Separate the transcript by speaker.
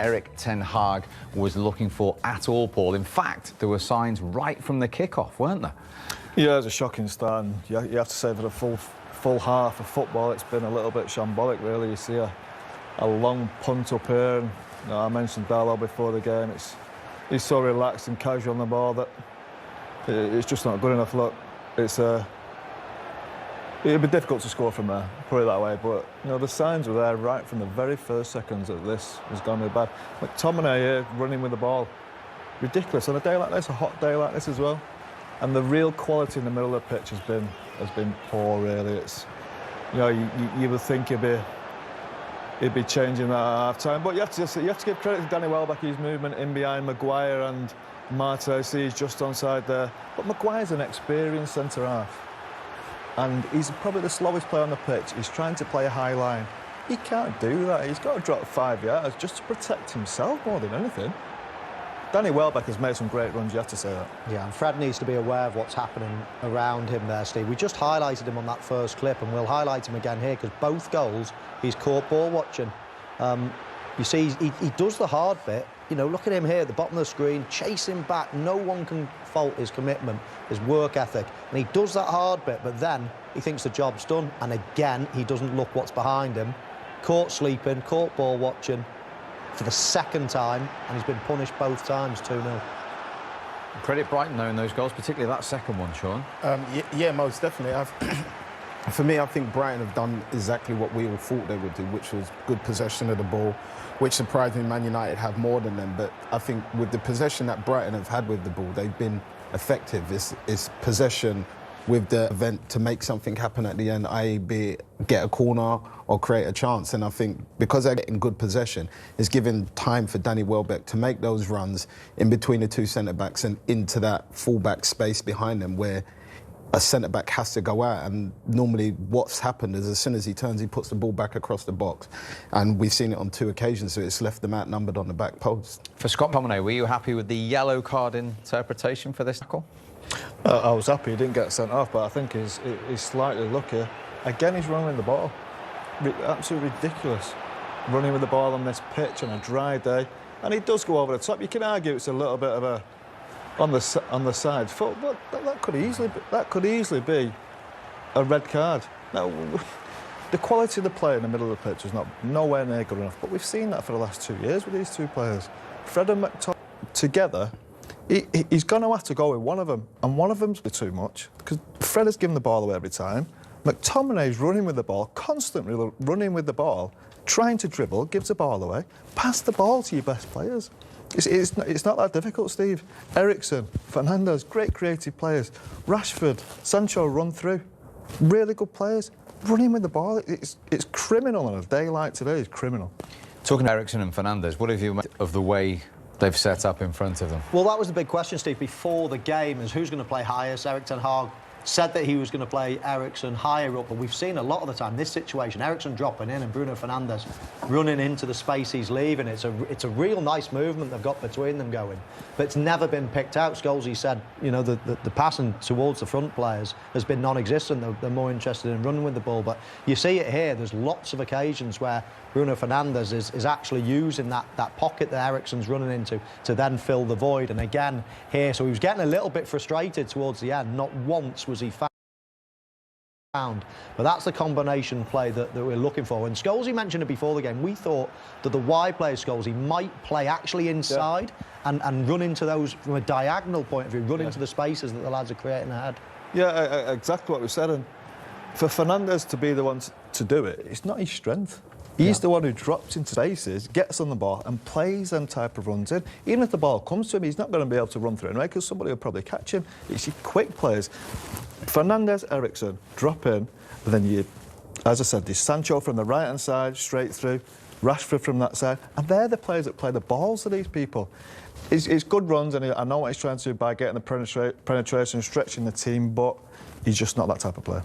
Speaker 1: Erik ten Hag was looking for at all, Paul. In fact, there were signs right from the kickoff, weren't there?
Speaker 2: Yeah, it was a shocking start, and you have to say for the full half of football, it's been a little bit shambolic, really. You see a long punt up here, and I mentioned Darlow before the game. He's so relaxed and casual on the ball that it's just not good enough. Look, it'd be difficult to score from there, put it that way. But the signs were there right from the very first seconds that this was going to be bad. McTominay here running with the ball, ridiculous on a day like this, a hot day like this as well. And the real quality in the middle of the pitch has been poor, really. It's you would think he'd be changing that at half time, but you have to give credit to Danny Welbeck, his movement in behind Maguire and Martinez. He's just onside there. But Maguire's an experienced centre half, and he's probably the slowest player on the pitch. He's trying to play a high line. He can't do that. He's got to drop 5 yards just to protect himself more than anything. Danny Welbeck has made some great runs, you have to say that.
Speaker 3: Yeah, and Fred needs to be aware of what's happening around him there, Steve. We just highlighted him on that first clip, and we'll highlight him again here, because both goals, he's caught ball watching. You see, he does the hard bit. Look at him here at the bottom of the screen, chasing back. No one can fault his commitment, his work ethic. And he does that hard bit, but then he thinks the job's done. And again, he doesn't look what's behind him. Caught sleeping, caught ball watching for the second time, and he's been punished both times, 2-0.
Speaker 1: Credit Brighton, though, in those goals, particularly that second one, Sean.
Speaker 4: Yeah, most definitely. For me, I think Brighton have done exactly what we all thought they would do, which was good possession of the ball, which surprisingly Man United have more than them. But I think with the possession that Brighton have had with the ball, they've been effective. It's possession with the event to make something happen at the end, i.e. be get a corner or create a chance. And I think because they're getting good possession, it's giving time for Danny Welbeck to make those runs in between the two centre-backs and into that full-back space behind them where a centre-back has to go out. And normally what's happened is as soon as he turns, he puts the ball back across the box. And we've seen it on 2 occasions, so it's left them outnumbered on the back post.
Speaker 1: For Scott McTominay, were you happy with the yellow card interpretation for this tackle?
Speaker 2: I was happy he didn't get sent off, but I think he's slightly lucky. Again, he's running with the ball. Absolutely ridiculous. Running with the ball on this pitch on a dry day. And he does go over the top. You can argue it's a little bit of a on the side foot, but that could easily be a red card. Now, the quality of the player in the middle of the pitch is nowhere near good enough, but we've seen that for the last 2 years with these two players. Fred and McTominay together, he's going to have to go with one of them, and one of them's too much, because Fred has given the ball away every time. McTominay's running with the ball, constantly running with the ball, trying to dribble, gives the ball away. Pass the ball to your best players. It's not that difficult, Steve. Eriksen, Fernandes, great creative players. Rashford, Sancho run through. Really good players. Running with the ball, it's criminal on a day like today, it's criminal.
Speaker 1: Talking to Eriksen and Fernandes, what have you made of the way they've set up in front of them?
Speaker 3: Well, that was the big question, Steve, before the game, is who's going to play highest. Erik ten Hag said that he was going to play Eriksen higher up, but we've seen a lot of the time this situation, Eriksen dropping in and Bruno Fernandes running into the space he's leaving. It's a real nice movement they've got between them going, but it's never been picked out. Scholes'S said, the passing towards the front players has been non-existent. They're more interested in running with the ball, but you see it here. There's lots of occasions where Bruno Fernandes is actually using that pocket that Eriksen's running into to then fill the void. And again here, so he was getting a little bit frustrated towards the end. Not once was he found. But that's the combination play that we're looking for. And Scholes'S mentioned it before the game. We thought that the wide player Scholes'S might play actually inside and run into those from a diagonal point of view, run into the spaces that the lads are creating ahead.
Speaker 2: Yeah, exactly what we said. And for Fernandes to be the one to do it, it's not his strength. He's the one who drops into spaces, gets on the ball and plays them type of runs in. Even if the ball comes to him, he's not going to be able to run through it anyway, because somebody will probably catch him. It's your quick players. Fernandes, Eriksen, drop in, but then as I said, there's Sancho from the right-hand side, straight through, Rashford from that side, and they're the players that play the balls to these people. It's good runs, and I know what he's trying to do by getting the penetration, stretching the team, but he's just not that type of player.